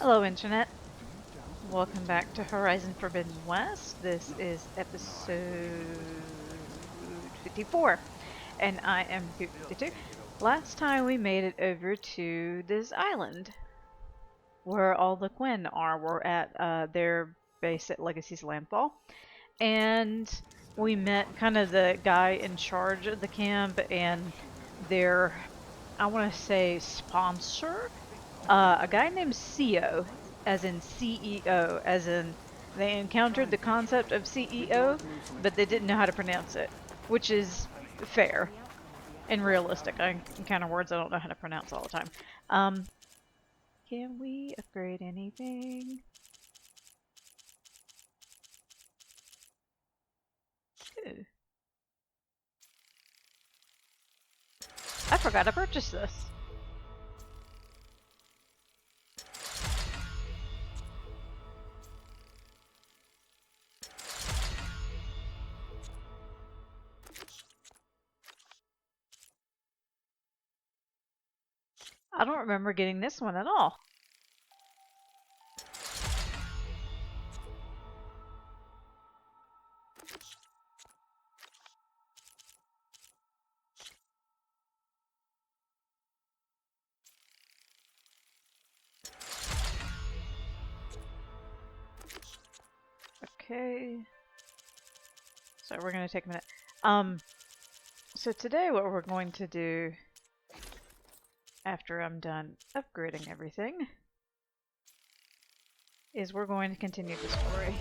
Hello, Internet. Welcome back to Horizon Forbidden West. This is episode 54, and I am 52. Last time we made it over to this island where all the Quinn are. We're at their base at Legacy's Landfall, and we met kind of the guy in charge of the camp and their, I want to say, sponsor. A guy named CEO, as in CEO, as in they encountered the concept of CEO, but they didn't know how to pronounce it, which is fair and realistic. I encounter words I don't know how to pronounce all the time. Can we upgrade anything? Ooh. I forgot to purchase this. I don't remember getting this one at all. Okay. So we're gonna take a minute. So today what we're going to do after I'm done upgrading everything is we're going to continue the story.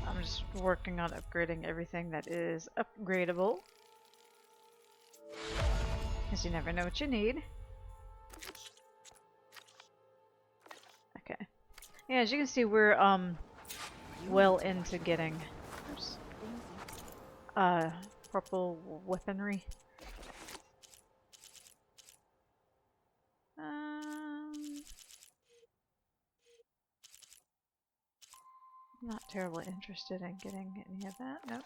I'm just working on upgrading everything that is upgradable, because you never know what you need. Okay. Yeah, as you can see, we're well into getting purple weaponry. Not terribly interested in getting any of that. Nope.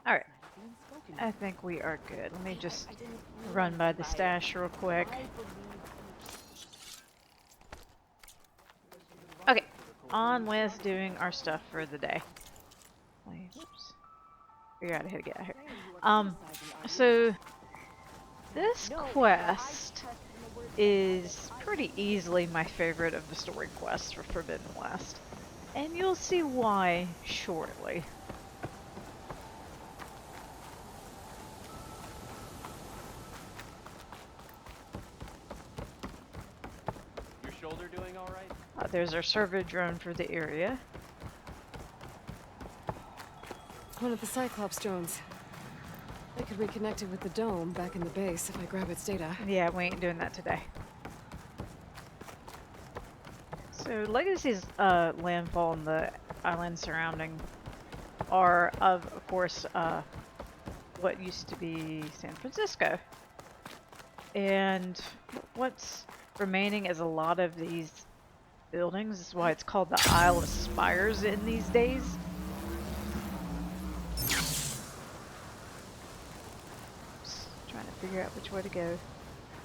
Alright. I think we are good. Let me just run by the stash real quick. Okay. On with doing our stuff for the day. Wait, whoops. Figure out how to get out of here. So this quest is pretty easily my favorite of the story quests for Forbidden West. And you'll see why shortly. Your shoulder doing all right? There's our servo drone for the area. One of the Cyclops drones. I could reconnect it with the dome back in the base if I grab its data. Yeah, we ain't doing that today. So Legacy's landfall and the island surrounding are of course what used to be San Francisco. And what's remaining is a lot of these buildings. This is why it's called the Isle of Spires in these days. Just trying to figure out which way to go.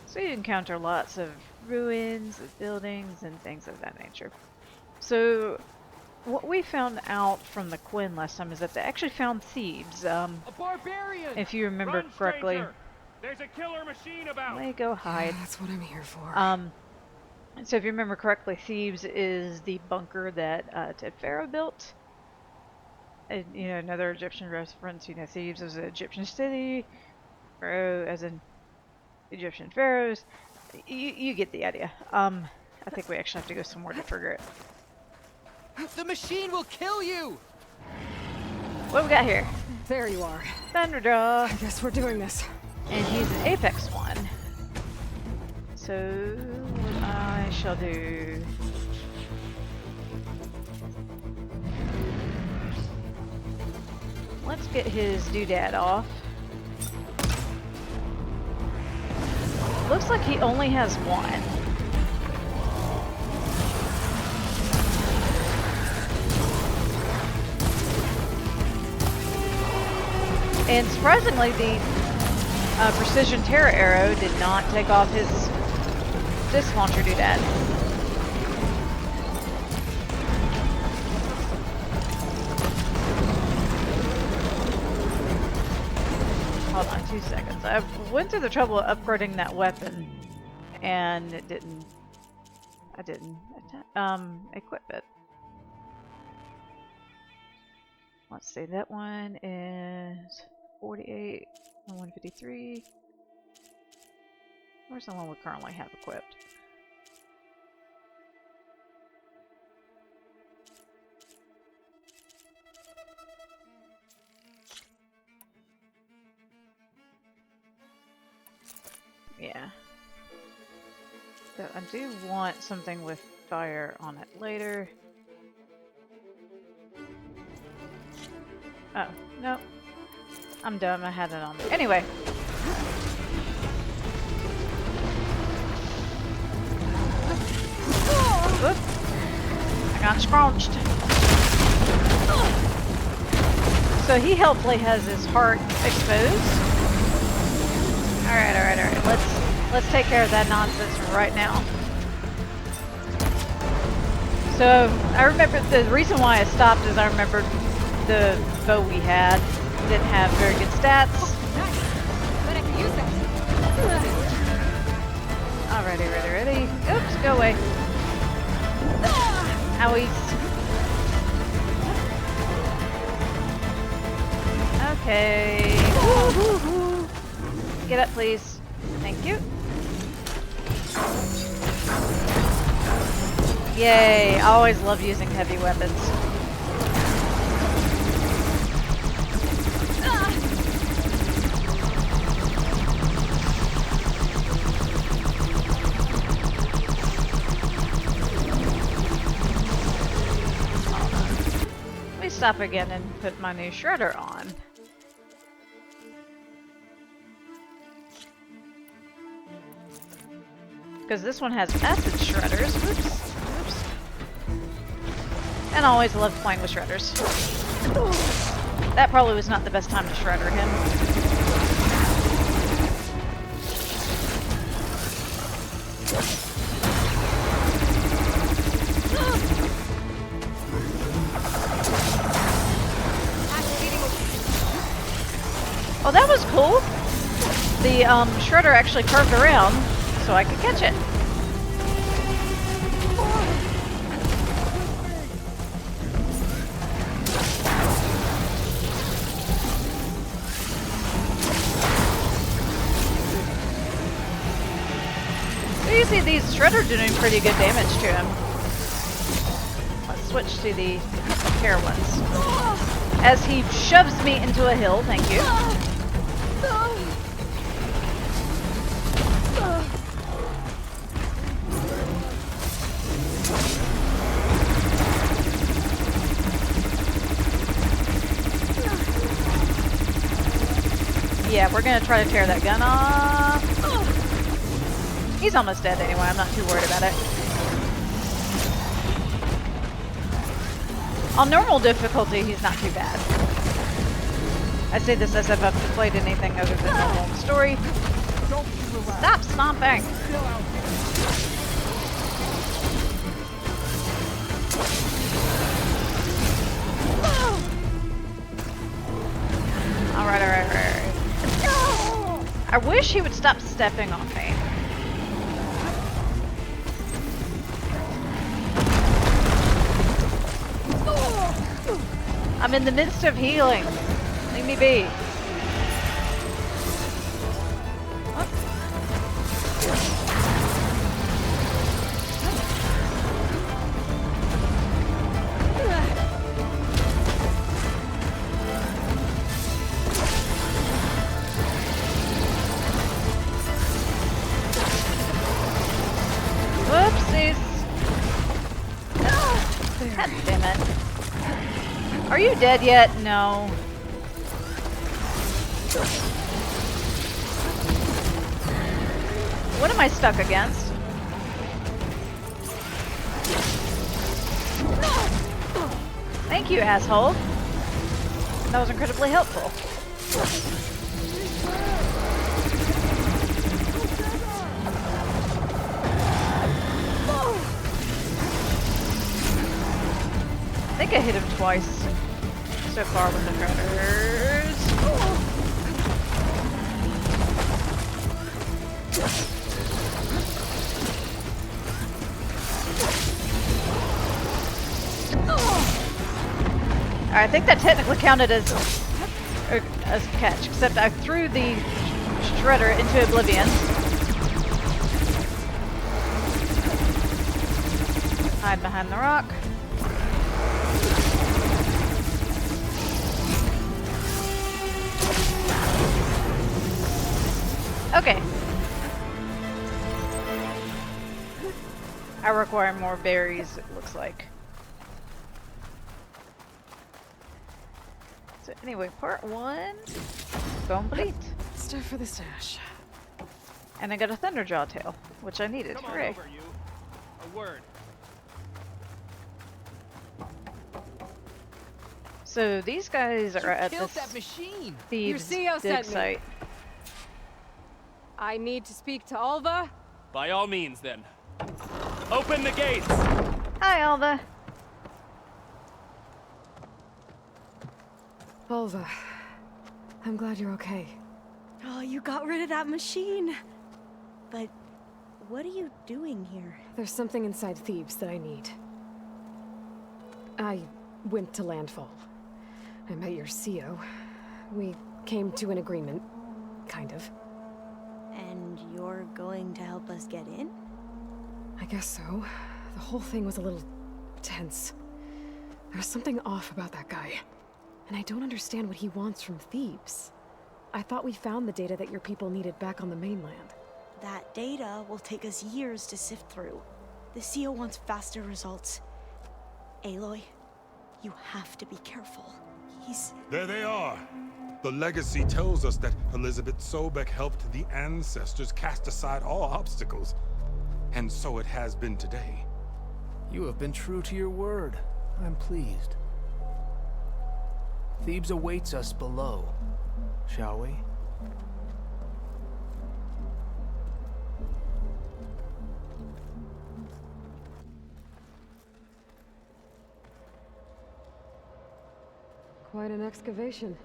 So you encounter lots of ruins of buildings and things of that nature. So what we found out from the Quinn last time is that they actually found Thebes. A barbarian! If you remember Run, correctly. stranger! There's a killer machine about! Let me go hide. That's what I'm here for. So if you remember correctly, Thebes is the bunker that Ted Pharaoh built. And, you know, another Egyptian reference. You know, Thebes was an Egyptian city. Pharaoh as in Egyptian pharaohs. You get the idea. I think we actually have to go somewhere to figure it. The machine will kill you! What we got here? There you are. Thunderdraw. I guess we're doing this. And he's an Apex one. So what I shall do. Let's get his doodad off. Looks like he only has one. And surprisingly, the precision terror arrow did not take off his disc launcher doodad. Hold on 2 seconds. I went through the trouble of upgrading that weapon, and it didn't. I didn't equip it. Let's see. That one is 48 and 153. Where's the one we currently have equipped? Yeah. So I do want something with fire on it later. Oh, no. I'm dumb, I had it on me. Anyway. Oop. I got scrunched. So he helpfully has his heart exposed. Alright. Let's take care of that nonsense right now. So I remember the reason why I stopped is I remembered the bow we had didn't have very good stats. Nice. But I can use that. Alrighty, ready. Oops, go away. Owies. Okay. Woo-hoo-hoo. Get up, please. Thank you. Yay! I always love using heavy weapons. Let me stop again and put my new shredder on. Because this one has acid shredders. Oops. And I always loved playing with shredders. That probably was not the best time to shredder him. Oh, that was cool. The shredder actually curved around so I could catch it. So you see these shredders doing pretty good damage to him. Let's switch to the hair ones. As he shoves me into a hill, thank you. Yeah, we're gonna try to tear that gun off. He's almost dead anyway, I'm not too worried about it. On normal difficulty, he's not too bad. I say this as if I've played anything other than normal story. Stop stomping! Alright. I wish he would stop stepping on me. I'm in the midst of healing. Leave me be. Whoopsies. God damn it. Are you dead yet? No. What am I stuck against? Thank you, asshole. That was incredibly helpful. I think I hit him twice so far with the shredders. I think that technically counted as a catch, except I threw the shredder into oblivion. Hide behind the rock. Okay. I require more berries, it looks like. So anyway, part 1, complete. Stuff for the stash. And I got a Thunderjaw tail, which I needed. Come on Hooray. over, you. A word. So these guys are at Killed this that machine. thieves' Your CO dig sent me. site. I need to speak to Alva. By all means, then. Open the gates. Hi, Alva. Alva, I'm glad you're okay. Oh, you got rid of that machine. But what are you doing here? There's something inside Thebes that I need. I went to Landfall. I met your CO. We came to an agreement, kind of. And you're going to help us get in? I guess so. The whole thing was a little tense. There was something off about that guy. And I don't understand what he wants from Thebes. I thought we found the data that your people needed back on the mainland. That data will take us years to sift through. The CO wants faster results. Aloy, you have to be careful. He's... There they are. The legacy tells us that Elizabeth Sobek helped the ancestors cast aside all obstacles. And so it has been today. You have been true to your word. I'm pleased. Thebes awaits us below, shall we? Quite an excavation.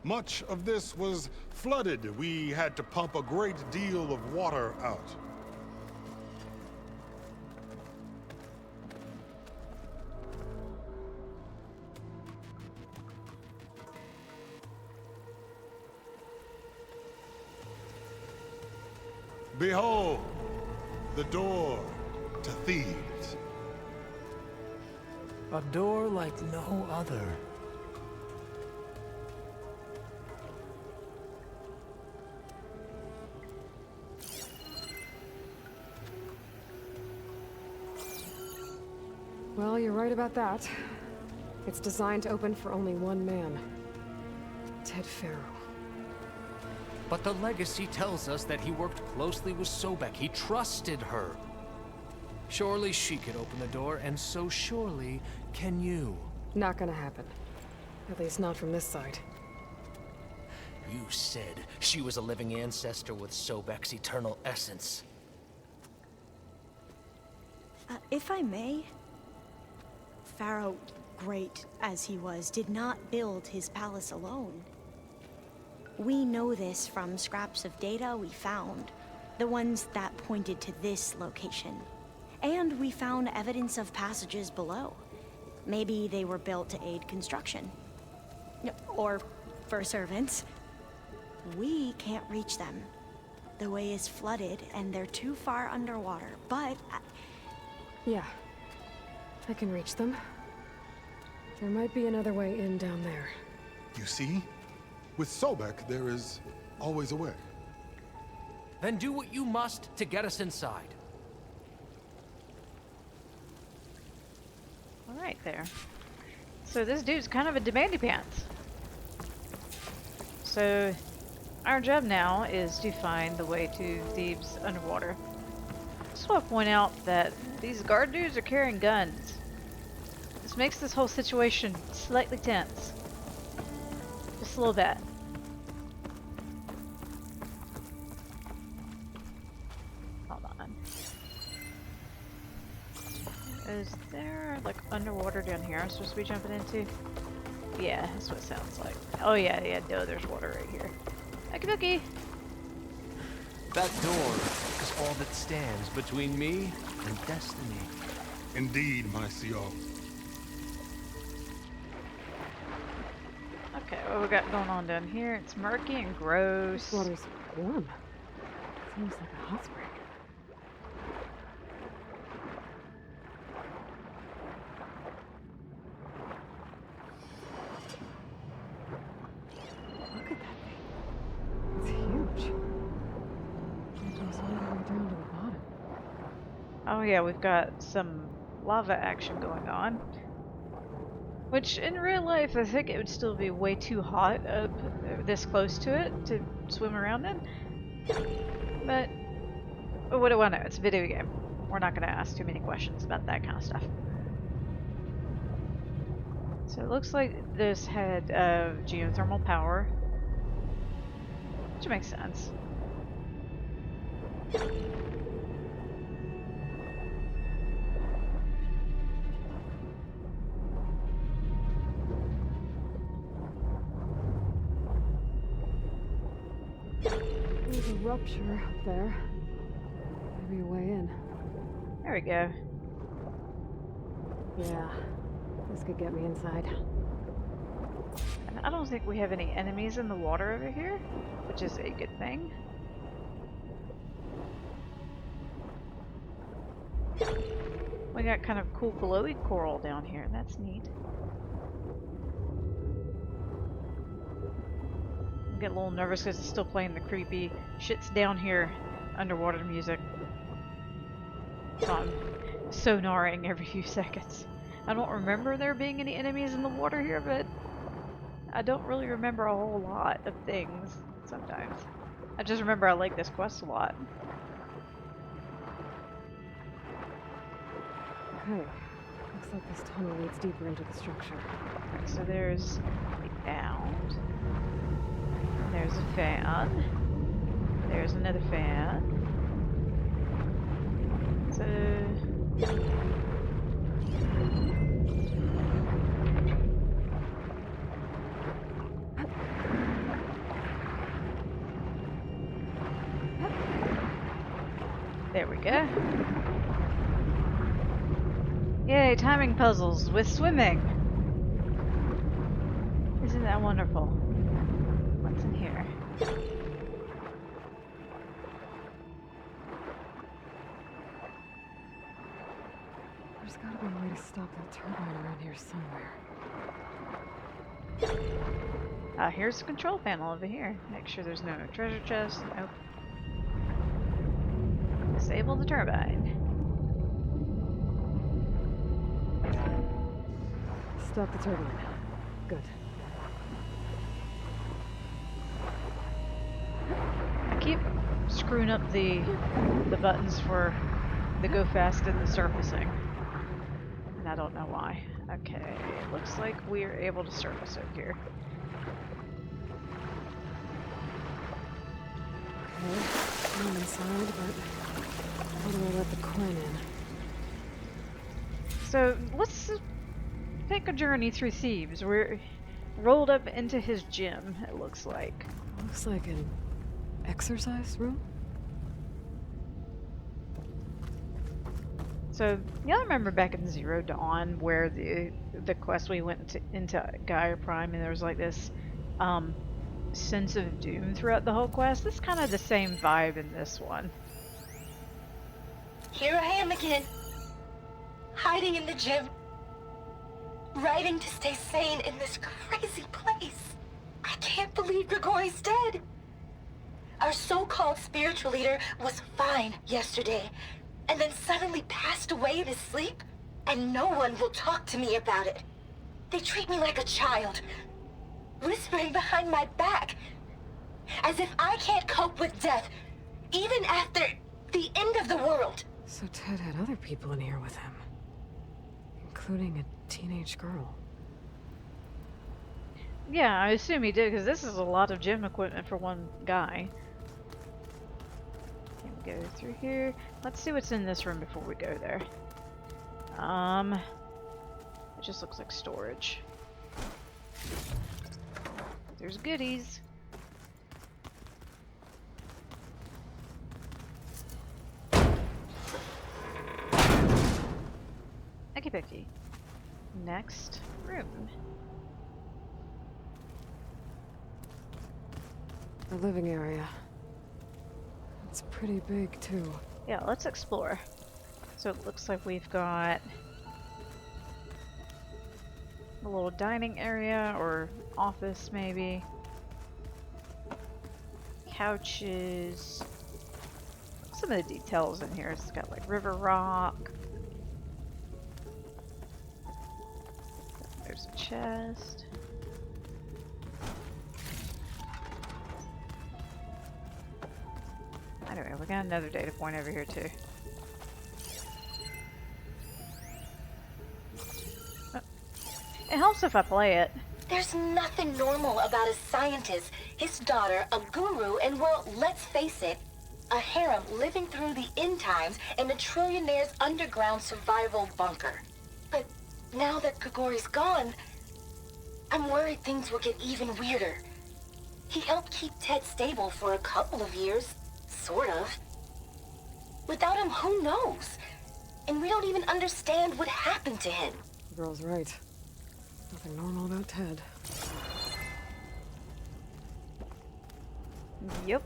Much of this was flooded. We had to pump a great deal of water out. Behold, the door to Thebes. A door like no other. Well, you're right about that. It's designed to open for only one man. Ted Faro. But the legacy tells us that he worked closely with Sobek. He trusted her. Surely she could open the door, and so surely can you. Not gonna happen. At least not from this side. You said she was a living ancestor with Sobek's eternal essence. If I may, Pharaoh, great as he was, did not build his palace alone. We know this from scraps of data we found, the ones that pointed to this location. And we found evidence of passages below. Maybe they were built to aid construction. Or for servants. We can't reach them. The way is flooded and they're too far underwater, but... Yeah. I can reach them. There might be another way in down there. You see? With Sobek, there is always a way. Then do what you must to get us inside. Alright there. So this dude's kind of a demandy pants. So our job now is to find the way to Thebes underwater. Just want to point out that these guard dudes are carrying guns. This makes this whole situation slightly tense. Just a little bit. Hold on. Is there like underwater down here I'm supposed to be jumping into? Yeah, that's what it sounds like. Oh yeah, no, there's water right here. Okie dokie. That door is all that stands between me and destiny. Indeed, my CO. Okay, what we got going on down here? It's murky and gross. This water's warm. Seems like a hot spring. Look at that thing. It's huge. It goes all the way down to the bottom. Oh yeah, we've got some lava action going on. Which, in real life, I think it would still be way too hot up this close to it to swim around in. But, what do I know? It's a video game. We're not going to ask too many questions about that kind of stuff. So it looks like this had geothermal power. Which makes sense. There's a rupture up there. Maybe a way in. There we go. Yeah, this could get me inside. And I don't think we have any enemies in the water over here, which is a good thing. We got kind of cool glowy coral down here. That's neat. I'm getting a little nervous because it's still playing the creepy shits down here underwater music. So I'm sonaring every few seconds. I don't remember there being any enemies in the water here, but I don't really remember a whole lot of things sometimes. I just remember I like this quest a lot. Okay, looks like this tunnel leads deeper into the structure. So there's the ound. There's a fan. There's another fan. So there we go. Yay, timing puzzles with swimming. Isn't that wonderful? What's in here? There's gotta be a way to stop that turbine around here somewhere. Here's the control panel over here. Make sure there's no treasure chest. Nope. Disable the turbine. Stop the turbine. Good. I keep screwing up the buttons for the go fast and the surfacing. And I don't know why. Okay, it looks like we're able to surface over here. Okay, I'm inside, but how do I let the Quinn in? So let's take a journey through Thebes. We're rolled up into his gym, it looks like. Looks like an exercise room? So, y'all remember back in Zero Dawn where the quest we went into Gaia Prime and there was like this sense of doom throughout the whole quest? This is kind of the same vibe in this one. Here I am again, hiding in the gym, writing to stay sane in this crazy place. I can't believe Grigori's dead. Our so-called spiritual leader was fine yesterday, and then suddenly passed away in his sleep, and no one will talk to me about it. They treat me like a child, whispering behind my back. As if I can't cope with death, even after the end of the world. So Ted had other people in here with him, including a teenage girl. Yeah, I assume he did, because this is a lot of gym equipment for one guy. Can we go through here? Let's see what's in this room before we go there. It just looks like storage. There's goodies. Okie dokie. Next room. The living area. It's pretty big, too. Yeah, let's explore. So it looks like we've got a little dining area or office maybe. Couches. Some of the details in here. It's got like river rock. There's a chest. Anyway, we got another data point over here too. Oh. It helps if I play it. There's nothing normal about a scientist, his daughter, a guru, and well, let's face it, a harem living through the end times in a trillionaire's underground survival bunker. But now that Grigori's gone, I'm worried things will get even weirder. He helped keep Ted stable for a couple of years, sort of. Without him, who knows? And we don't even understand what happened to him. The girl's right. Nothing normal about Ted. Yep.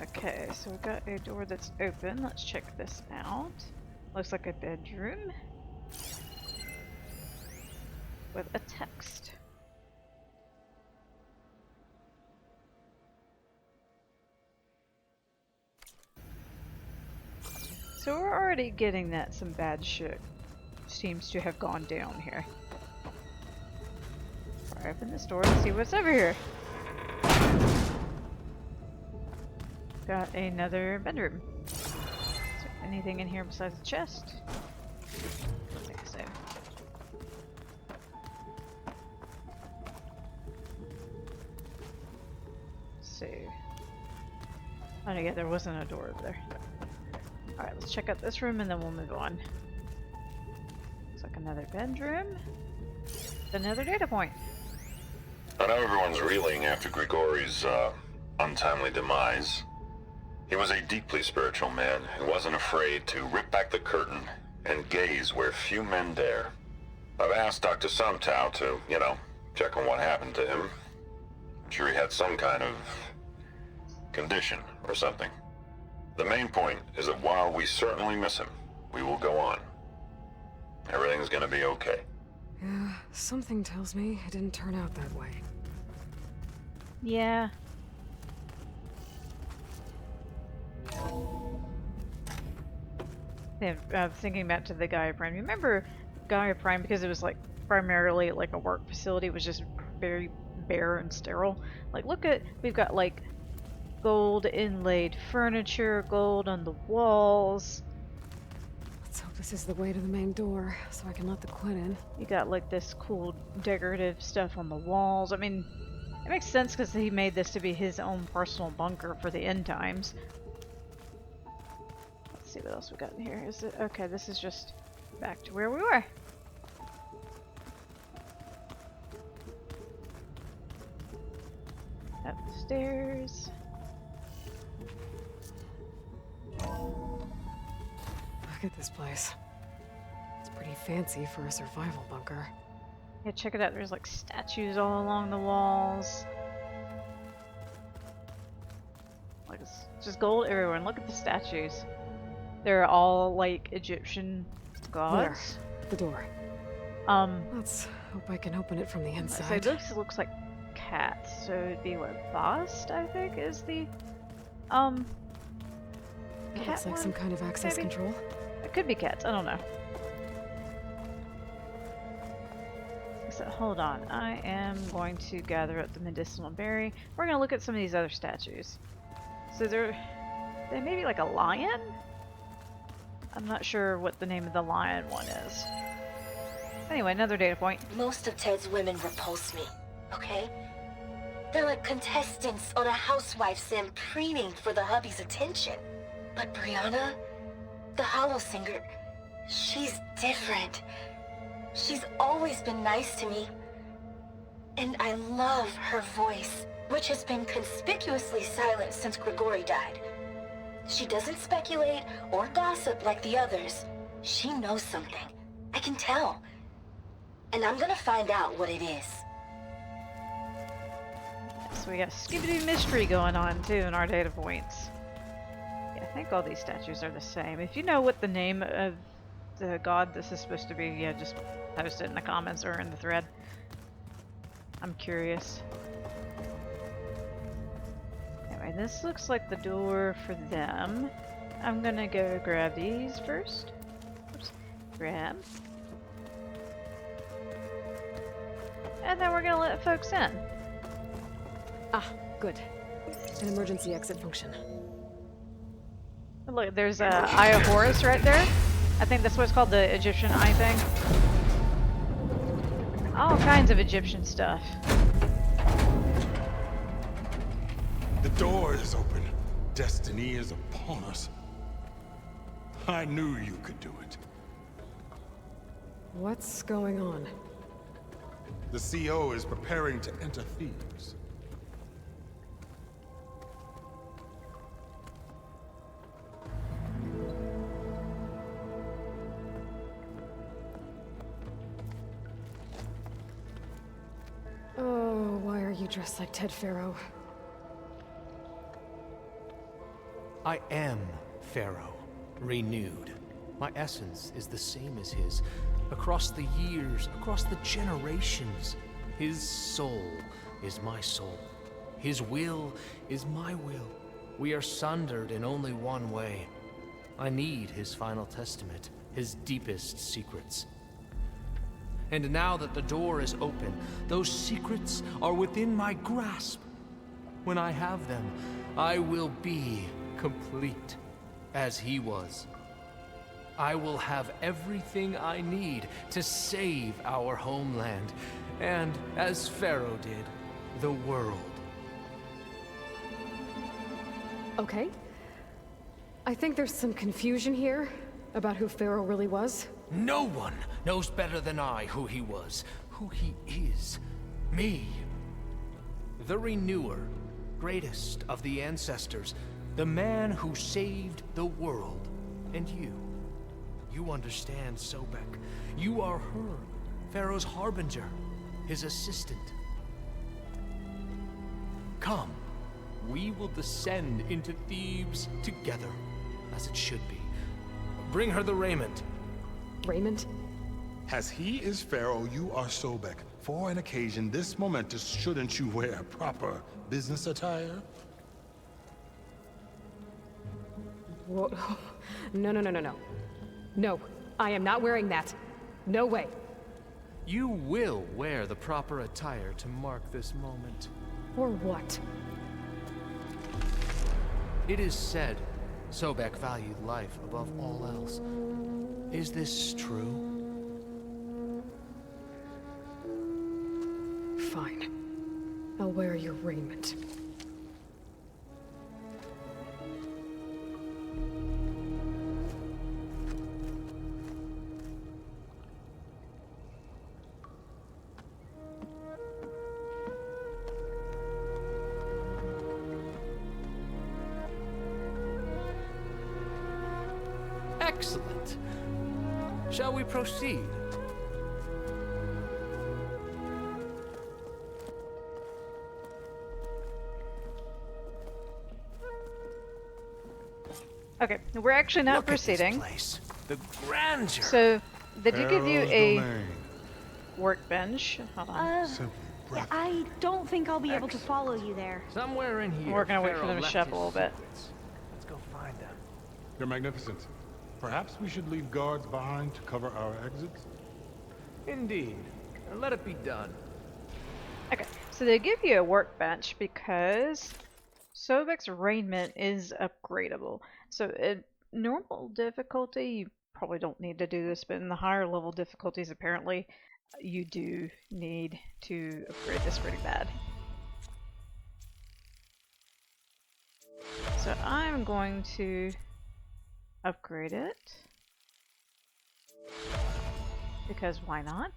Okay, so we've got a door that's open. Let's check this out. Looks like a bedroom with a text. So we're already getting that some bad shit seems to have gone down here. I'll open this door and see what's over here. Got another bedroom. Is there anything in here besides the chest? I think so. So, oh yeah, there wasn't a door over there. Alright, let's check out this room and then we'll move on. Looks like another bedroom. Another data point. I know everyone's reeling after Grigori's untimely demise. He was a deeply spiritual man who wasn't afraid to rip back the curtain and gaze where few men dare. I've asked Dr. Sumtow to, check on what happened to him. I'm sure he had some kind of condition or something. The main point is that while we certainly miss him, we will go on. Everything's gonna be okay. Yeah, something tells me it didn't turn out that way. Yeah. Yeah, thinking back to the Gaia Prime. Remember Gaia Prime, because it was like primarily like a work facility, it was just very bare and sterile. Like look at, we've got like gold inlaid furniture, gold on the walls. Let's hope this is the way to the main door, so I can let the Quinn in. You got like this cool decorative stuff on the walls. I mean, it makes sense because he made this to be his own personal bunker for the end times. Let's see what else we got in here. Is it okay? This is just back to where we were. Up the stairs. Look at this place. It's pretty fancy for a survival bunker. Yeah, check it out. There's like statues all along the walls. Like it's just gold everywhere. And look at the statues. They're all like Egyptian gods. There, the door. Let's hope I can open it from the inside. So this looks like cats. So it'd be what, Bast, I think, is the It looks like some kind of access maybe? control. It could be cats. I don't know. So hold on, I am going to gather up the medicinal berry. We're gonna look at some of these other statues. So there may be like a lion? I'm not sure what the name of the lion one is. Anyway, another data point. Most of Ted's women repulse me, okay? They're like contestants on a housewife sim preening for the hubby's attention. But Brianna, the Hollow Singer, she's different. She's always been nice to me. And I love her voice, which has been conspicuously silent since Grigori died. She doesn't speculate or gossip like the others. She knows something. I can tell. And I'm gonna find out what it is. So we got a Scooby-Doo mystery going on too in our data points. Yeah, I think all these statues are the same. If you know what the name of the god this is supposed to be, yeah, just post it in the comments or in the thread. I'm curious. Anyway, this looks like the door for them. I'm gonna go grab these first. Oops. Grab. And then we're gonna let folks in. Ah, good. An emergency exit function. Look, there's a Eye of Horus right there. I think that's what's called the Egyptian eye thing. All kinds of Egyptian stuff. The door is open. Destiny is upon us. I knew you could do it. What's going on? The CO is preparing to enter Thebes. Oh, why are you dressed like Ted Faro? I am Pharaoh, renewed. My essence is the same as his. Across the years, across the generations, his soul is my soul. His will is my will. We are sundered in only one way. I need his final testament, his deepest secrets. And now that the door is open, those secrets are within my grasp. When I have them, I will be complete, as he was. I will have everything I need to save our homeland, and, as Pharaoh did, the world. Okay. I think there's some confusion here about who Pharaoh really was. No one knows better than I who he was, who he is. Me. The Renewer, greatest of the ancestors, the man who saved the world. And you. You understand Sobek. You are her, Pharaoh's harbinger, his assistant. Come, we will descend into Thebes together, as it should be. Bring her the raiment. Raymond? As he is Pharaoh, you are Sobek. For an occasion this momentous, shouldn't you wear proper business attire? Whoa. No, no, no, no, no. No, I am not wearing that. No way. You will wear the proper attire to mark this moment. Or what? It is said Sobek valued life above all else. Is this true? Fine. I'll wear your raiment. Excellent. Shall we proceed? Okay, we're actually not Look at this proceeding. place. The grandeur. So, did you give you Pharaoh's a domain. workbench? Hold on. Simply breath. I don't think I'll be able to follow you there. Somewhere in here. We're gonna wait for Pharaoh them to left show up his a little bit. secrets. Let's go find them. Your Magnificence, perhaps we should leave guards behind to cover our exits? Indeed. and let it be done. Okay, so they give you a workbench because Sobek's raiment is upgradable. So in normal difficulty, you probably don't need to do this, but in the higher level difficulties, apparently, you do need to upgrade this pretty bad. So I'm going to upgrade it. Because why not?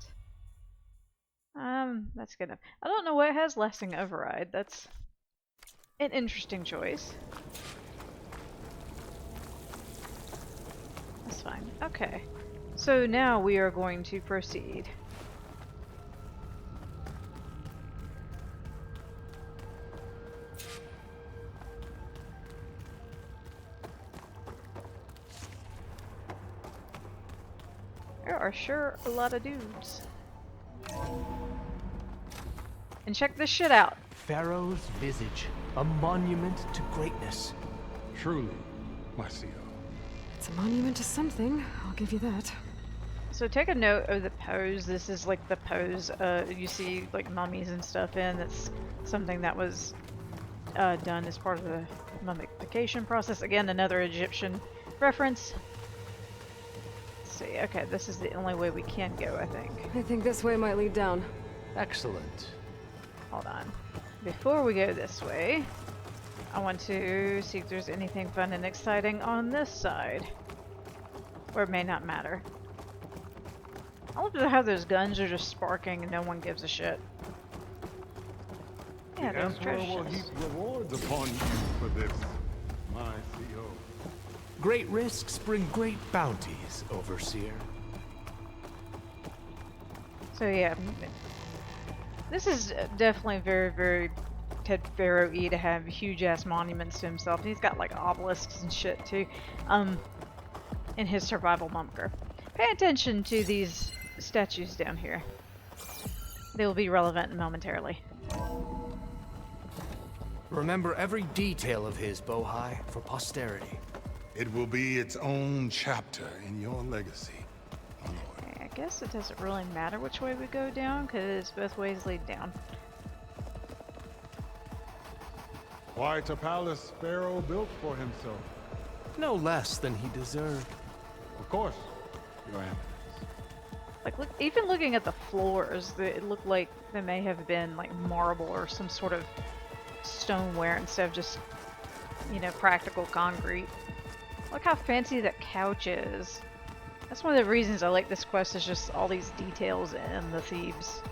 That's good enough. I don't know why it has lasting override. That's an interesting choice. That's fine. Okay. So now we are going to proceed. There are sure a lot of dudes. And check this shit out. Pharaoh's visage, a monument to greatness. Truly, my CO. It's a monument to something, I'll give you that. So take a note of the pose. This is like the pose you see like mummies and stuff in. That's something that was done as part of the mummification process. Again, another Egyptian reference. Let's see. Okay, this is the only way we can go, I think. I think this way might lead down. Excellent. Hold on. Before we go this way, I want to see if there's anything fun and exciting on this side. Or it may not matter. I love how those guns are just sparking and no one gives a shit. Yeah, The there's Emperor will treasure heap rewards upon you for this, my CO. Great risks bring great bounties, Overseer. So yeah, this is definitely very, very Ted Pharaoh-y to have huge-ass monuments to himself. And he's got like obelisks and shit too, in his survival bunker. Pay attention to these statues down here. They will be relevant momentarily. Remember every detail of his, Bohai, for posterity. It will be its own chapter in your legacy, my lord. I guess it doesn't really matter which way we go down, because both ways lead down. Quite a palace Pharaoh built for himself. No less than he deserved. Of course, your eminence. Like, look, even looking at the floors, it looked like they may have been like marble or some sort of stoneware instead of just, you know, practical concrete. Look how fancy that couch is. That's one of the reasons I like this quest, is just all these details in the Thebes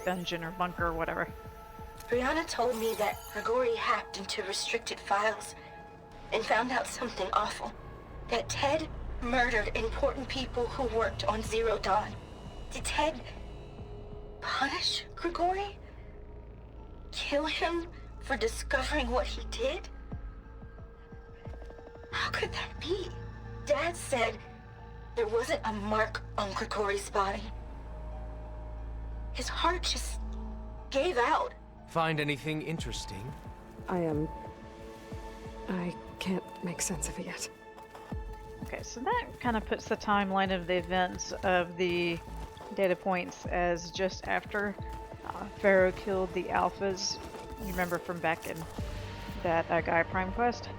dungeon or bunker or whatever. Brianna told me that Grigori hacked into restricted files and found out something awful. That Ted murdered important people who worked on Zero Dawn. Did Ted punish Grigori? Kill him for discovering what he did? How could that be? Dad said there wasn't a mark on Grigori's body. His heart just gave out. Find anything interesting? I can't make sense of it yet. Okay, so that kind of puts the timeline of the events of the data points as just after Pharaoh killed the Alphas. You remember from back in that Gaia Prime quest?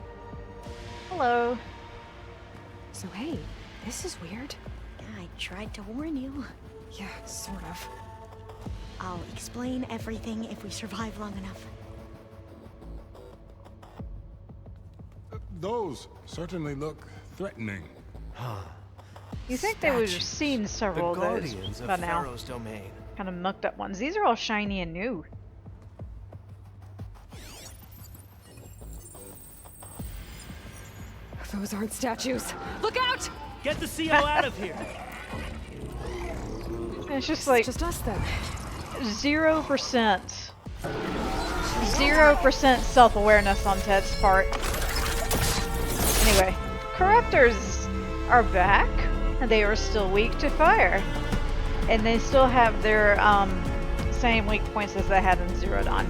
Hello. So hey, this is weird. I tried to warn you. Yeah, sort of. I'll explain everything if we survive long enough. Those certainly look threatening. You think they would have Statues. seen several The of those guardians of by now. Pharaoh's domain. Kind of mucked up ones. These are all shiny and new. Those aren't statues. Look out! Get the CO out of here! It's just like Just us then. 0%. 0% self-awareness on Ted's part. Anyway, Corruptors are back, and they are still weak to fire. And they still have their same weak points as they had in Zero Dawn.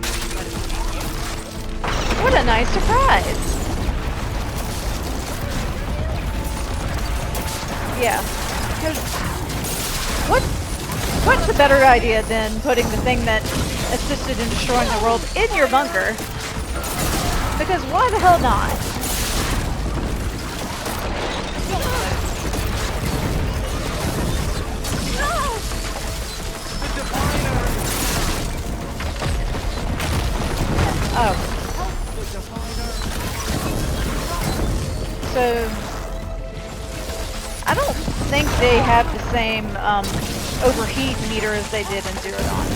What a nice surprise! Yeah. 'Cause what What's a better idea than putting the thing that assisted in destroying the world in your bunker? Because why the hell not? Oh. So, I don't think they have the same overheat meter as they did in Zero Dawn.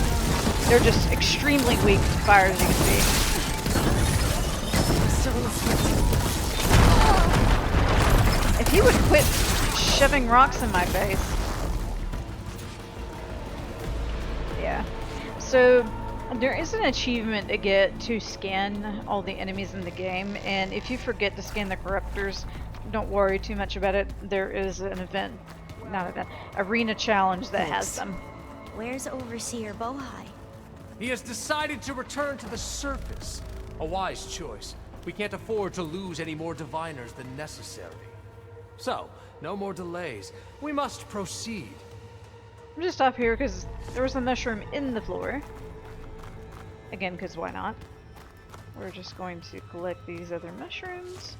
They're just extremely weak to fire, as you can see. If he would quit shoving rocks in my face. Yeah. So, there is an achievement to get to scan all the enemies in the game, and if you forget to scan the corruptors, don't worry too much about it. There is an event, not event, arena challenge that has them. Where's Overseer Bohai? He has decided to return to the surface. A wise choice. We can't afford to lose any more diviners than necessary. So, no more delays. We must proceed. I'm just off here because there was a mushroom in the floor. Again, because why not? We're just going to collect these other mushrooms.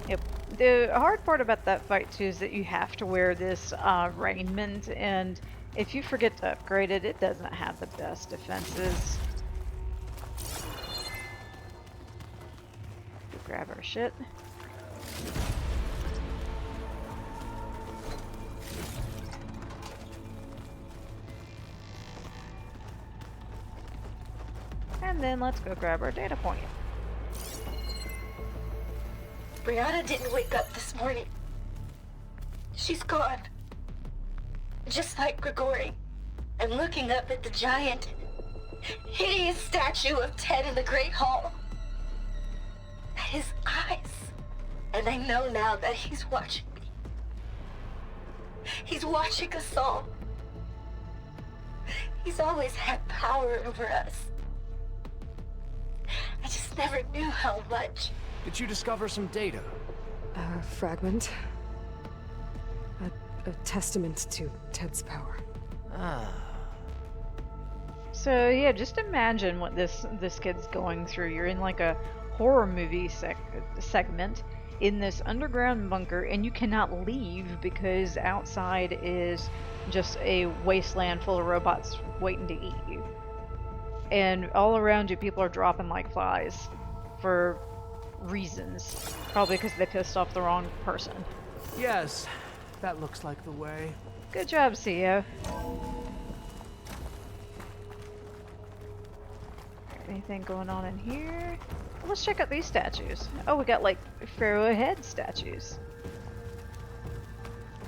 Yep. The hard part about that fight too is that you have to wear this raiment, and if you forget to upgrade it, it doesn't have the best defenses. Grab our shit. And then let's go grab our data point. Brianna didn't wake up this morning. She's gone. Just like Grigori. I'm looking up at the giant, hideous statue of Ted in the Great Hall. At his eyes. And I know now that he's watching me. He's watching us all. He's always had power over us. I just never knew how much. Did you discover some data? A fragment. A testament to Ted's power. Ah. So yeah, just imagine what this kid's going through. You're in like a horror movie segment in this underground bunker, and you cannot leave because outside is just a wasteland full of robots waiting to eat you. And all around you, people are dropping like flies for reasons. Probably because they pissed off the wrong person. Yes, that looks like the way. Good job, CEO. Anything going on in here? Let's check out these statues. Oh, we got like Pharaoh head statues.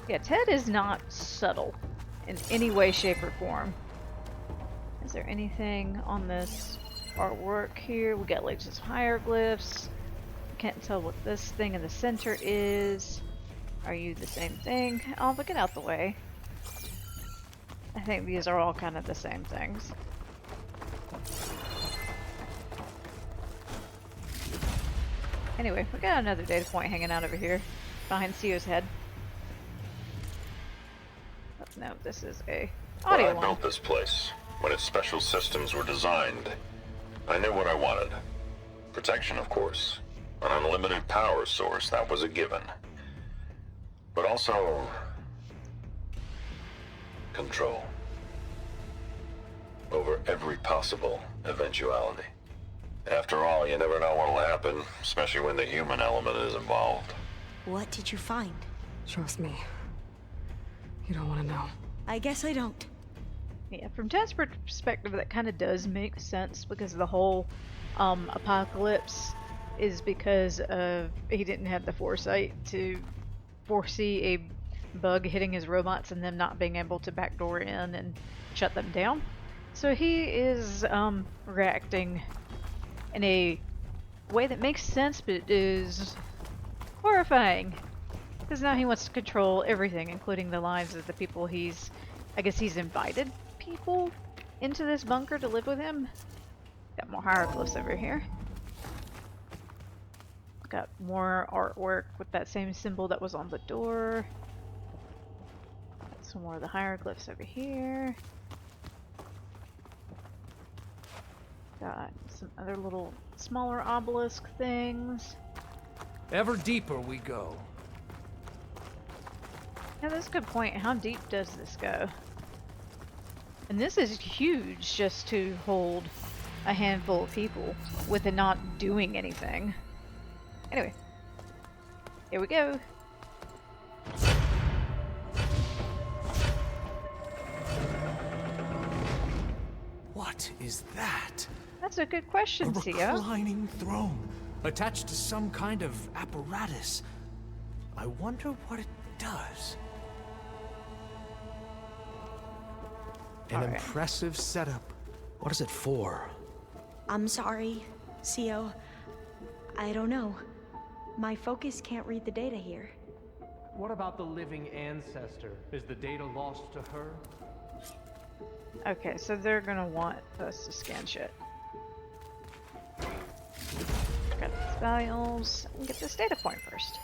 Yeah, Ted is not subtle in any way, shape, or form. Is there anything on this artwork here? We got like just hieroglyphs. Can't tell what this thing in the center is. Are you the same thing? Oh, but get out the way. I think these are all kind of the same things. Anyway, we got another data point hanging out over here, behind CEO's head. Oh, no, this is a audio When I one. built this place, when its special systems were designed, I knew what I wanted. Protection, of course. An unlimited power source, that was a given. But also... control. Over every possible eventuality. After all, you never know what'll happen, especially when the human element is involved. What did you find? Trust me. You don't want to know. I guess I don't. Yeah, from Ted's perspective, that kind of does make sense because the whole apocalypse is because of he didn't have the foresight to foresee a bug hitting his robots and them not being able to backdoor in and shut them down. So he is reacting in a way that makes sense, but it is horrifying. Because now he wants to control everything, including the lives of the people he's... I guess he's invited people into this bunker to live with him. Got more hieroglyphs over here. Got more artwork with that same symbol that was on the door. some more of the hieroglyphs over here. Got some other little smaller obelisk things. Ever deeper we go. Yeah, that's a good point. How deep does this go? And this is huge just to hold a handful of people with it not doing anything. Anyway, here we go. What is that? That's a good question, A Sia. reclining throne, attached to some kind of apparatus. I wonder what it does. An Alright. impressive setup. What is it for? I'm sorry, Sio. I don't know. My focus can't read the data here. What about the living ancestor? Is the data lost to her? Okay, so they're gonna want us to scan shit. Got these values. We'll get this data point first.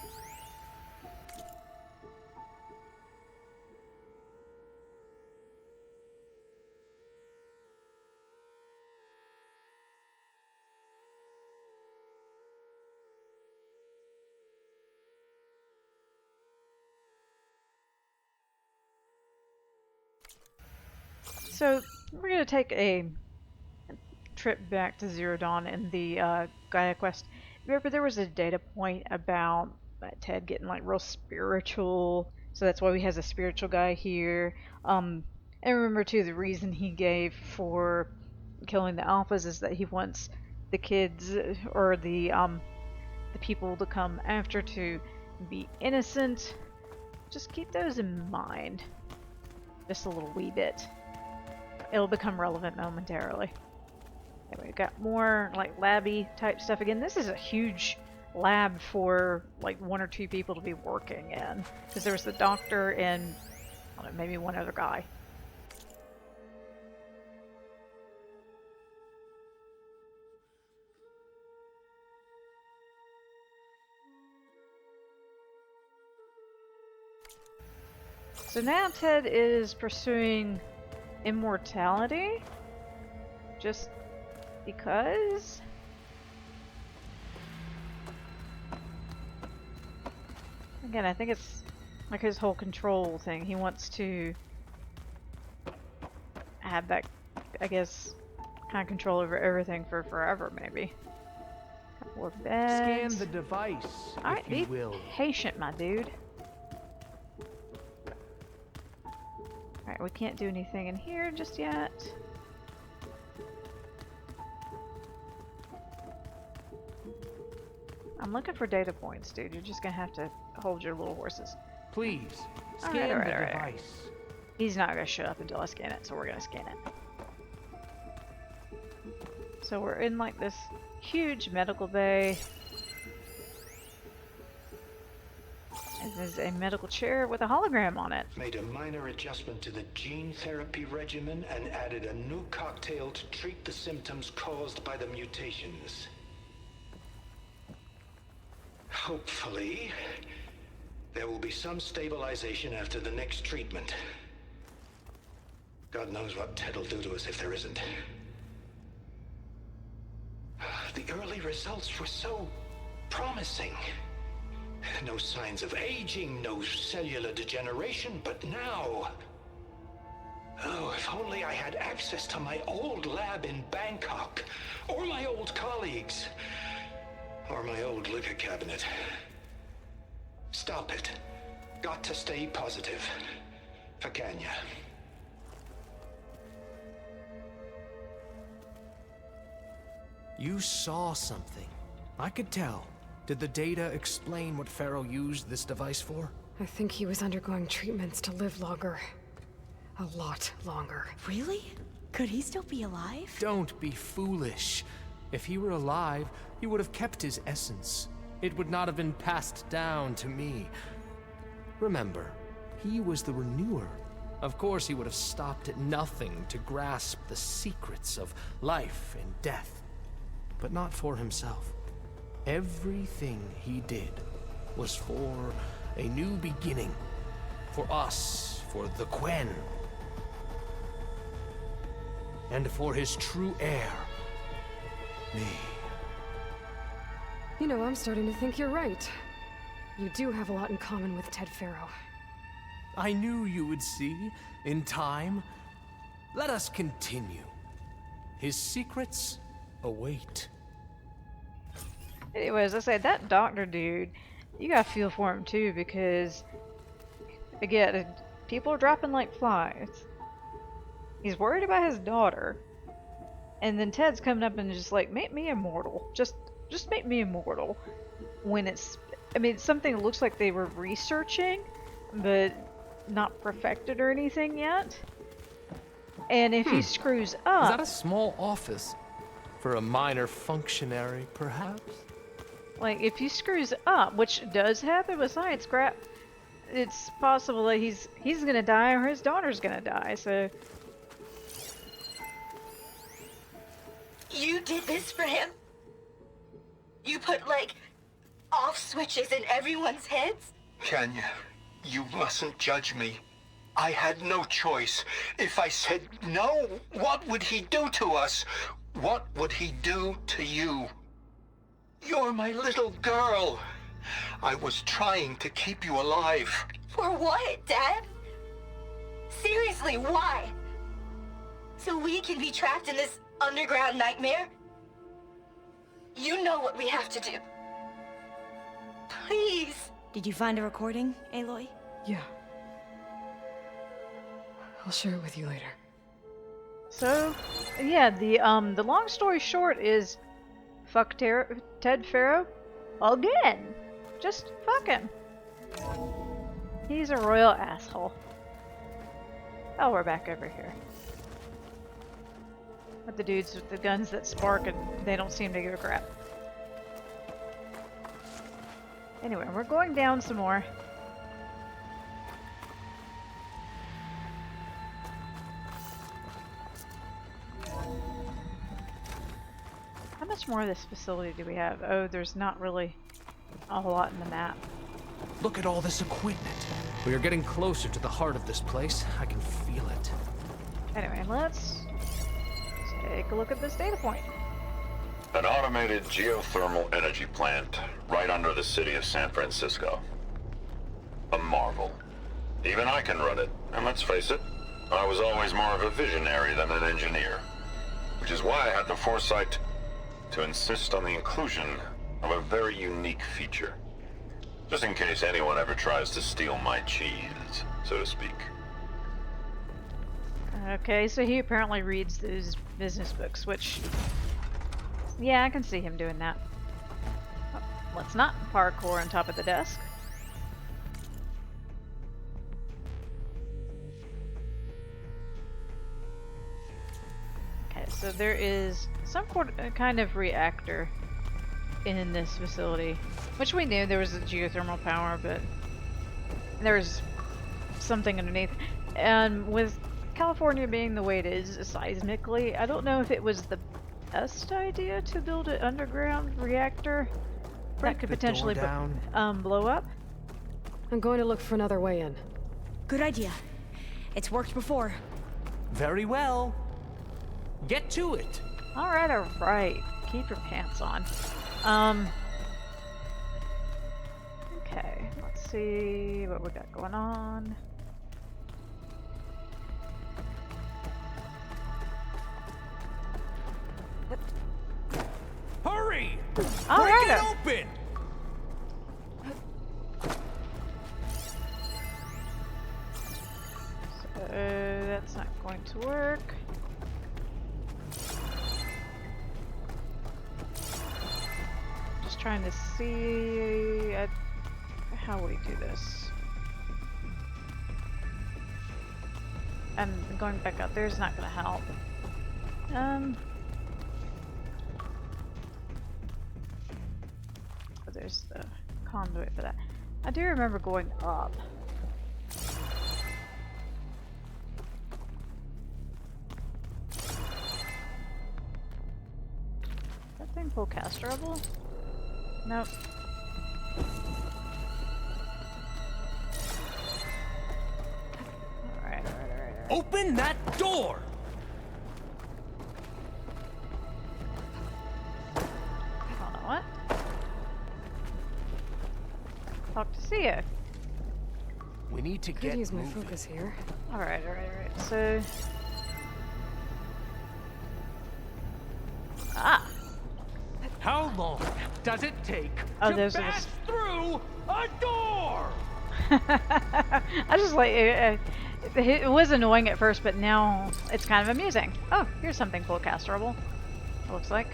So we're gonna take a trip back to Zero Dawn in the Gaia quest. Remember, there was a data point about Ted getting like real spiritual, so that's why we has a spiritual guy here. And remember too, the reason he gave for killing the alphas is that he wants the kids or the people to come after to be innocent. Just keep those in mind, just a little wee bit. It'll become relevant momentarily. Anyway, we got more like labby type stuff again. This is a huge lab for like 1 or 2 people to be working in, because there was the doctor and I don't know, maybe one other guy. So now Ted is pursuing immortality just because. Again, I think it's like his whole control thing. He wants to have that, I guess, kind of control over everything for forever, maybe. Couple of beds. Scan the device, Alright, if you be will. patient, my dude. Alright, we can't do anything in here just yet. I'm looking for data points, dude. You're just gonna have to hold your little horses. Please, Alright, scan alright, the alright. device. He's not gonna show up until I scan it, so we're gonna scan it. So we're in like this huge medical bay. And there's a medical chair with a hologram on it. Made a minor adjustment to the gene therapy regimen and added a new cocktail to treat the symptoms caused by the mutations. Hopefully, there will be some stabilization after the next treatment. God knows what Ted will do to us if there isn't. The early results were so promising. No signs of aging, no cellular degeneration, but now... Oh, if only I had access to my old lab in Bangkok, or my old colleagues, or my old liquor cabinet. Stop it. Got to stay positive. For Kenya. You saw something. I could tell. Did the data explain what Pharaoh used this device for? I think he was undergoing treatments to live longer. A lot longer. Really? Could he still be alive? Don't be foolish. If he were alive, he would have kept his essence. It would not have been passed down to me. Remember, he was the renewer. Of course, he would have stopped at nothing to grasp the secrets of life and death. But not for himself. Everything he did was for a new beginning. For us, for the Quen. And for his true heir, me. You know, I'm starting to think you're right. You do have a lot in common with Ted Faro. I knew you would see, in time. Let us continue. His secrets await. Anyways, I said that doctor dude, you gotta feel for him too, because again, people are dropping like flies. He's worried about his daughter, and then Ted's coming up and just like, make me immortal. Just make me immortal. When it's, I mean, it's something that looks like they were researching, but not perfected or anything yet. And if he screws up, Is that a small office? For a minor functionary, perhaps? like if he screws up, which does happen with science crap, it's possible that he's gonna die or his daughter's gonna die. So You did this for him? You put, like, off switches in everyone's heads? Kenya, you mustn't judge me. I had no choice. If I said no, what would he do to us? What would he do to you? You're my little girl. I was trying to keep you alive. For what, Dad? Seriously, why? So we can be trapped in this underground nightmare? You know what we have to do. Please. Did you find a recording, Aloy? Yeah. I'll share it with you later. So, yeah, the long story short is, fuck Ted Faro again. Just fuck him. He's a royal asshole. Oh, we're back over here. With the dudes with the guns that spark and they don't seem to give a crap. Anyway, we're going down some more. How much more of this facility do we have? Oh, there's not really a whole lot in the map. Look at all this equipment. We are getting closer to the heart of this place. I can feel it. Anyway, let's take a look at this data point. An automated geothermal energy plant right under the city of San Francisco. A marvel. Even I can run it, and let's face it, I was always more of a visionary than an engineer. Which is why I had the foresight to insist on the inclusion of a very unique feature. Just in case anyone ever tries to steal my cheese, so to speak. Okay, so he apparently reads those business books, which, yeah, I can see him doing that. Oh, let's not parkour on top of the desk. Okay, so there is some kind of reactor in this facility, which we knew there was a geothermal power, but there was something underneath. And with California being the way it is seismically, I don't know if it was the best idea to build an underground reactor that could potentially blow up. I'm going to look for another way in. Good idea. It's worked before. Very well. Get to it. Alright, alright. Keep your pants on. Okay, let's see what we got going on. Hurry! All Break right. it open! So that's not going to work. Just trying to see how we do this. And going back out there is not going to help. There's the conduit for that. I do remember going up. That thing pull casterable? Nope. Open that door! Hold on, what? Talk to Theo. We need to Could get use my moving. focus here. Alright, alright, alright. So. Ah! How long does it take Oh, to those are pass through a door? I just like it was annoying at first, but now it's kind of amusing. Oh, here's something full casterable. It looks like.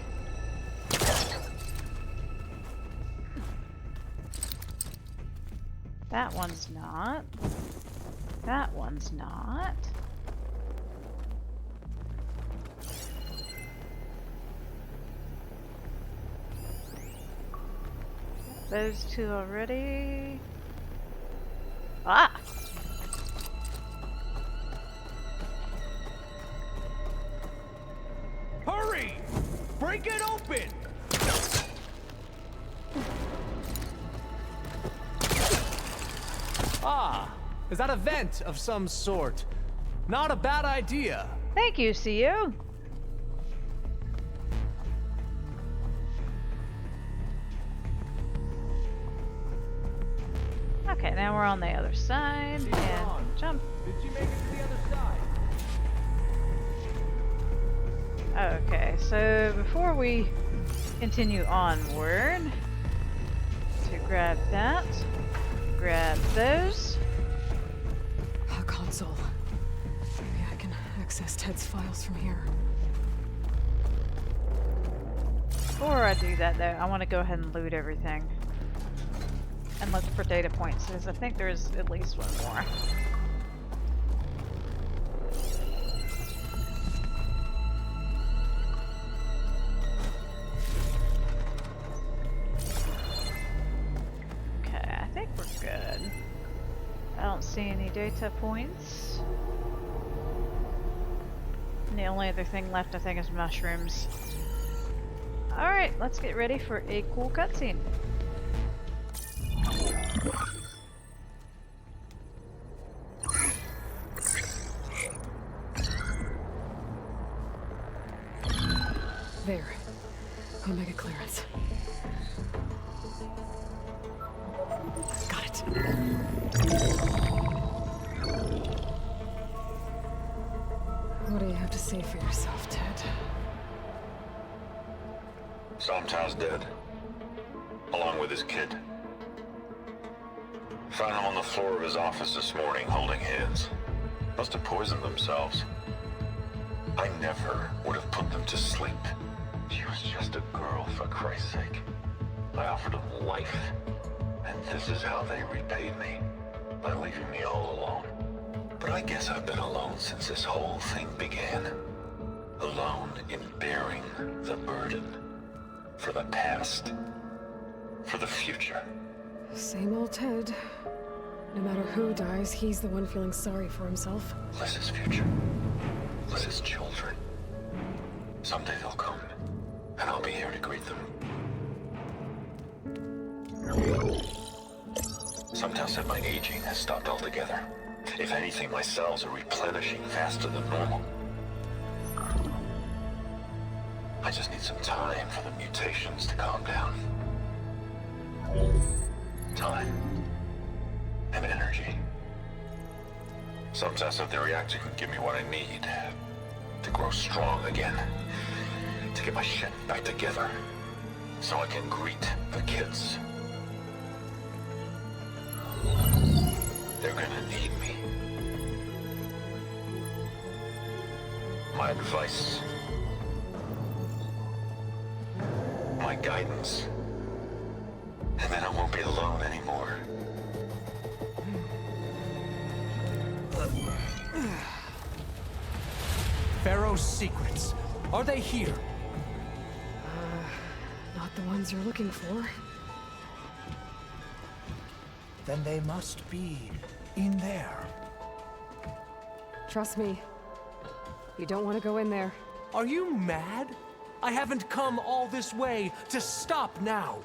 That one's not. That one's not. Those two already. Ah! Hurry! Break it open! Ah, is that a vent of some sort? Not a bad idea. Thank you, CEO. Okay, now we're on the other side and jump. Did you make it to the other side? Okay, so before we continue onward, to grab that, grab those. A console. Maybe I can access Ted's files from here. Before I do that though, I want to go ahead and loot everything. And look for data points, because I think there's at least one more. Okay, I think we're good. I don't see any data points. And the only other thing left, I think, is mushrooms. Alright, let's get ready for a cool cutscene. There. Omega clearance. Got it. What do you have to say for yourself, Ted? Somtow's dead. Along with his kid. Found him on the floor of his office this morning, holding hands. Must have poisoned themselves. I never would have put them to sleep. She was just a girl, for Christ's sake. I offered them life. And this is how they repaid me. By leaving me all alone. But I guess I've been alone since this whole thing began. Alone in bearing the burden. For the past. For the future. Same old Ted. No matter who dies, he's the one feeling sorry for himself. Liz's future. Liz's children. Someday they'll come. And I'll be here to greet them. Sometimes said my aging has stopped altogether. If anything, my cells are replenishing faster than normal. I just need some time for the mutations to calm down. Time. And energy. Sometimes said the reactor can give me what I need. To grow strong again. To get my shit back together. So I can greet the kids. They're gonna need me. My advice. My guidance. And then I won't be alone anymore. Pharaoh's secrets. Are they here? Not the ones you're looking for. Then they must be in there. Trust me. You don't want to go in there. Are you mad? I haven't come all this way to stop now.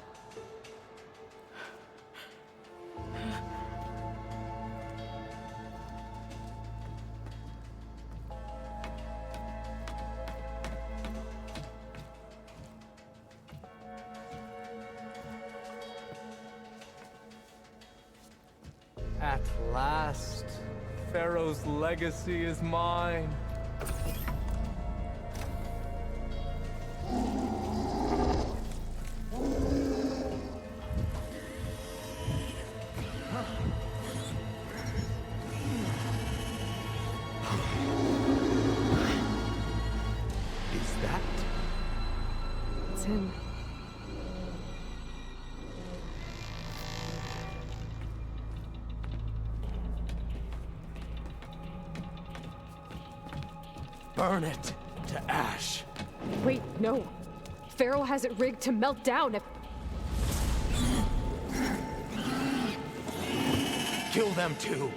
At last, Pharaoh's legacy is mine. Is that? It's him. Burn it to ash. Wait, no. Pharaoh has it rigged to melt down if... Kill them too.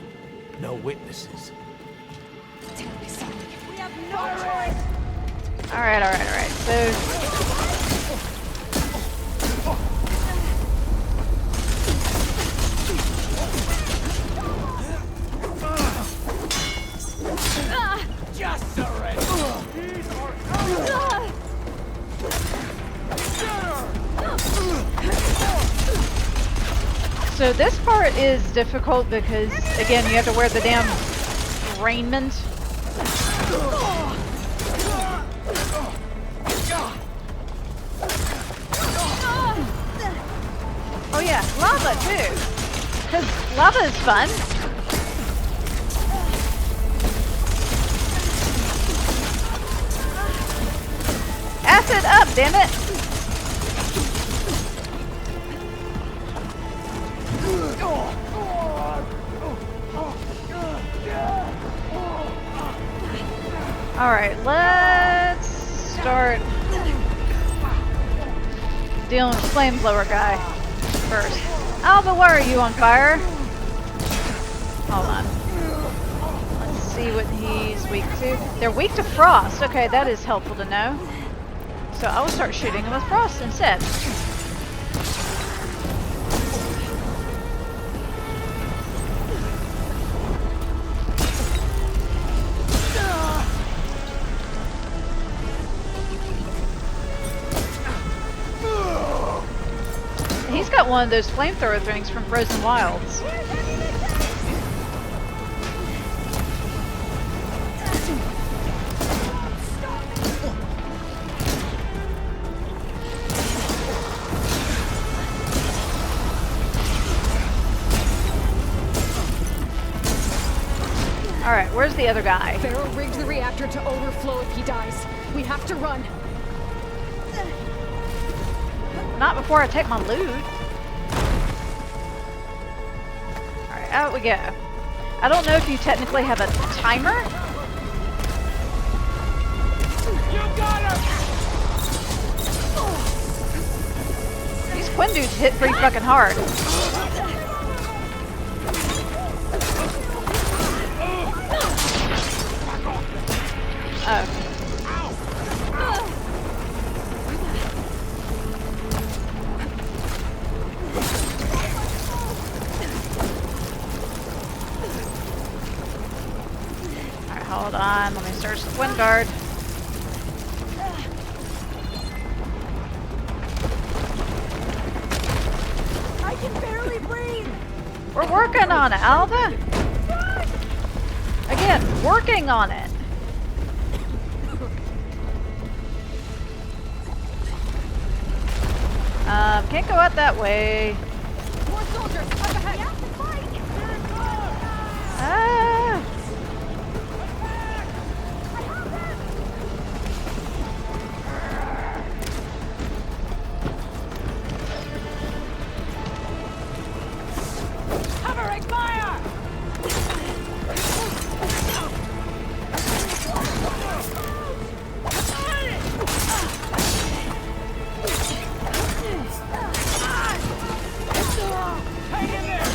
No witnesses. Alright. So Just surrender. So this part is difficult because, again, you have to wear the damn raiment. Oh yeah, lava too. Because lava is fun. Acid up, damn it! Alright, let's start dealing with the flamethrower guy first. Alva, why are you on fire? Hold on. Let's see what he's weak to. They're weak to frost. Okay, that is helpful to know. So I will start shooting him with frost instead. He's got one of those flamethrower things from Frozen Wilds. Alright, where's the other guy? Pharaoh rigged the reactor to overflow if he dies. We have to run. Not before I take my loot. Alright, out we go. I don't know if you technically have a timer. You got her! These Quinn dudes hit pretty fucking hard. Oh. Hold on, let me search the wind guard. I can barely breathe. We're working on it, Alva. Again, working on it. Can't go out that way. More soldiers, up ahead. Ah. Covering fire! Hang in there!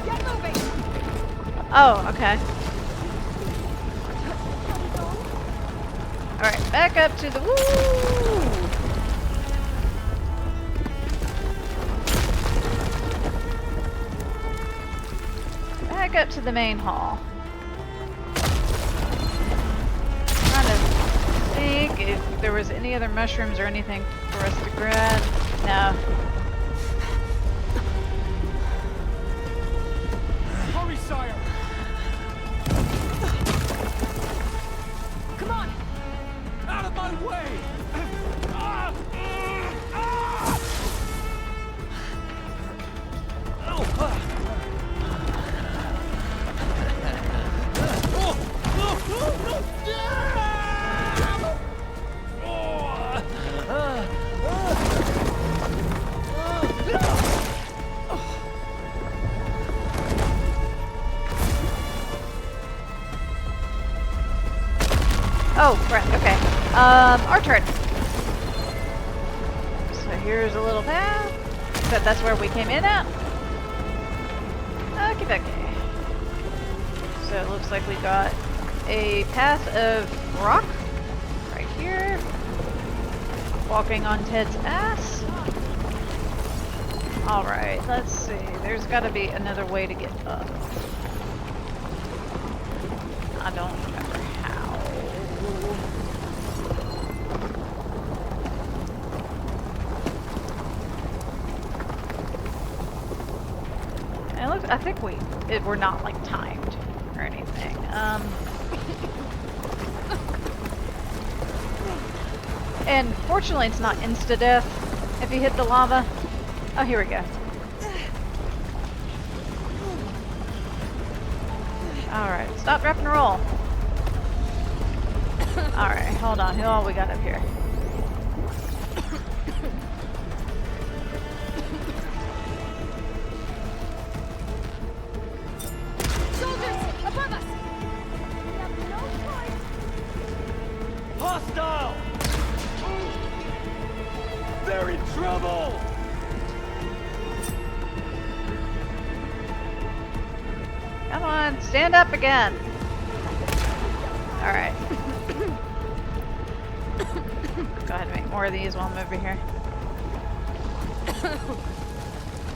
Get moving. Oh, okay. Alright, back up to the woo! Back up to the main hall. Trying to think if there was any other mushrooms or anything for us to grab. No. Hurry, sire! Come on! Out of my way! Ah! Ah! Oh, ah. Oh, no, no, no. Oh, right, okay. Our turn. So here's a little path. But that's where we came in at. Okay. So it looks like we got a path of rock right here. Walking on Ted's ass. Alright, let's see. There's gotta be another way to get up. I don't remember how. And look, I think we're not like timed or anything. And fortunately it's not insta-death if you hit the lava. Oh, here we go. Alright, stop, drop, and roll. Alright, hold on. Who all we got up here? Soldiers! Above us! Hostile! They're in trouble! Come on, stand up again. Alright. Go ahead and make more of these while I'm over here.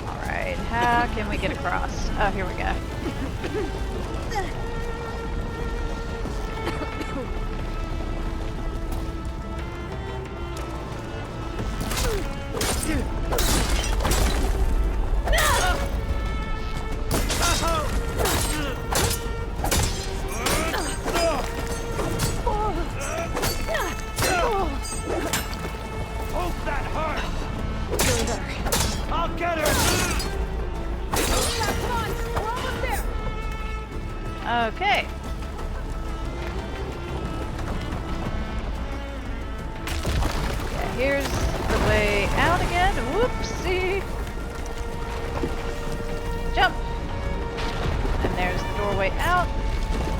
Alright, how can we get across? Oh, here we go. Hope that hurt! I'll get her! Come on! We're almost there! Okay. Yeah, here's the way out again. Whoopsie. Jump. And there's the doorway out.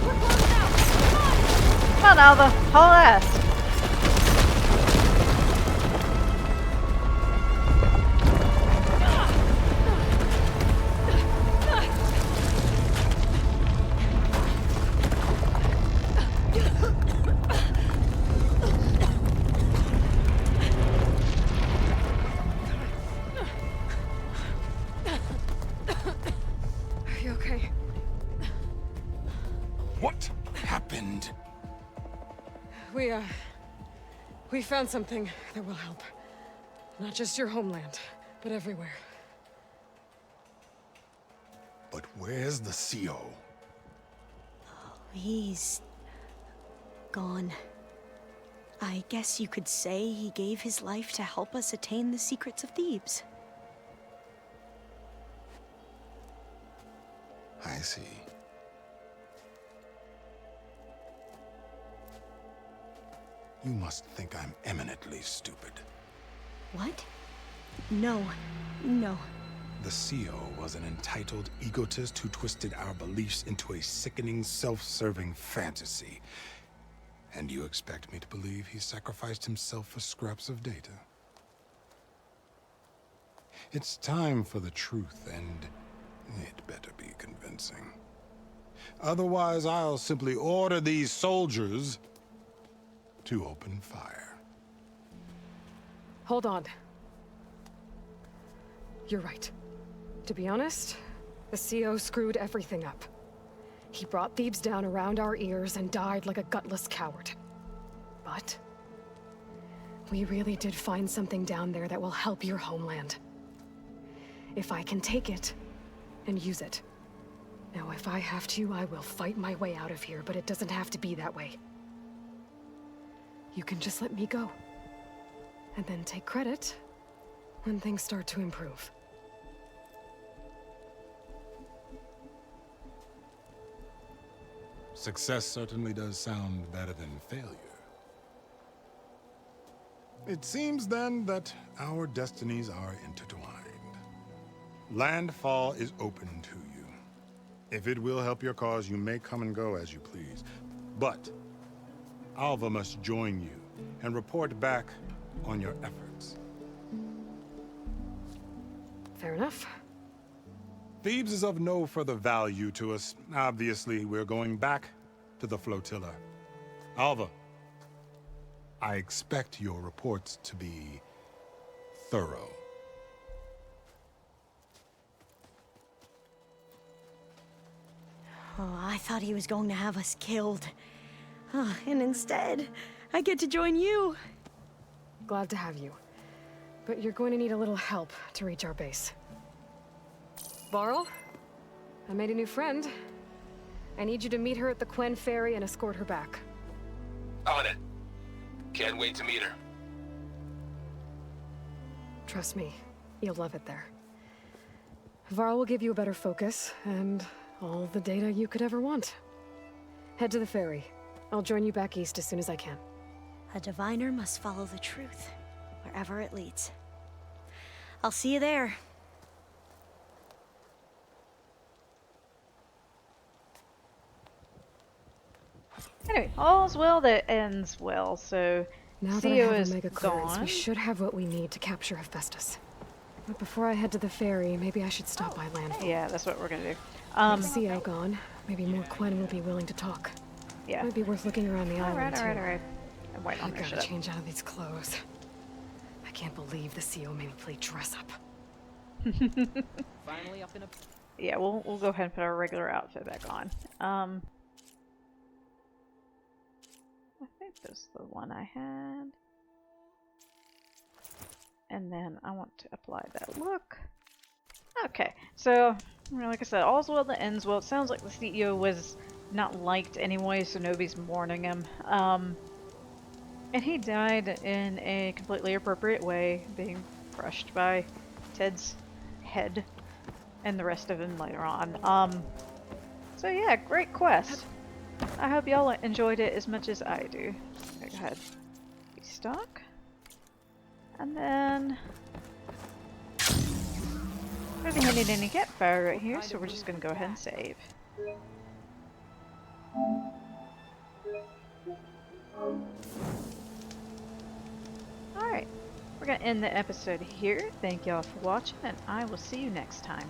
We're close now! Come on! Come on, Alva. Haul ass. Are you okay? What happened? We found something that will help. Not just your homeland, but everywhere. But where's the CO? He's gone. I guess you could say he gave his life to help us attain the secrets of Thebes. I see. You must think I'm eminently stupid. What? No. The CO was an entitled egotist who twisted our beliefs into a sickening, self-serving fantasy. And you expect me to believe he sacrificed himself for scraps of data? It's time for the truth, and it better be convincing. Otherwise, I'll simply order these soldiers to open fire. Hold on. You're right. To be honest, the CO screwed everything up. He brought Thebes down around our ears and died like a gutless coward. But We really did find something down there that will help your homeland. If I can take it and use it. Now, if I have to, I will fight my way out of here, but it doesn't have to be that way. You can just let me go. And then take credit when things start to improve. Success certainly does sound better than failure. It seems then that our destinies are intertwined. Landfall is open to you. If it will help your cause, you may come and go as you please. But Alva must join you and report back on your efforts. Fair enough. Thebes is of no further value to us. Obviously, we're going back to the flotilla. Alva, I expect your reports to be thorough. Oh, I thought he was going to have us killed. And instead, I get to join you. Glad to have you. But you're going to need a little help to reach our base. Varl, I made a new friend. I need you to meet her at the Quen Ferry and escort her back. On it. Can't wait to meet her. Trust me, you'll love it there. Varl will give you a better focus, and all the data you could ever want. Head to the ferry. I'll join you back east as soon as I can. A diviner must follow the truth, wherever it leads. I'll see you there. Anyway, all's well that ends well, so Now that I Theo have is Omega clearance, gone. we should have what we need to capture Hephaestus. But before I head to the ferry, maybe I should stop by Landfall. Yeah, that's what we're gonna do. With CO gone, maybe more Quen will be willing to talk. Yeah. Might be worth looking around the island, too. Alright. I'm waiting I on her gotta shit. change out of these clothes. I can't believe the CO made me play dress up. Finally up in a... Yeah, we'll go ahead and put our regular outfit back on. I think this is the one I had. And then I want to apply that look. Okay, so like I said, all's well that ends well. It sounds like the CEO was not liked anyway, so nobody's mourning him. And he died in a completely appropriate way, being crushed by Ted's head and the rest of him later on. So yeah, great quest. I hope y'all enjoyed it as much as I do. Okay, go ahead. Restock. And then... Really handy dandy campfire right here, so we're just gonna go ahead and save. Alright, we're gonna end the episode here. Thank y'all for watching, and I will see you next time.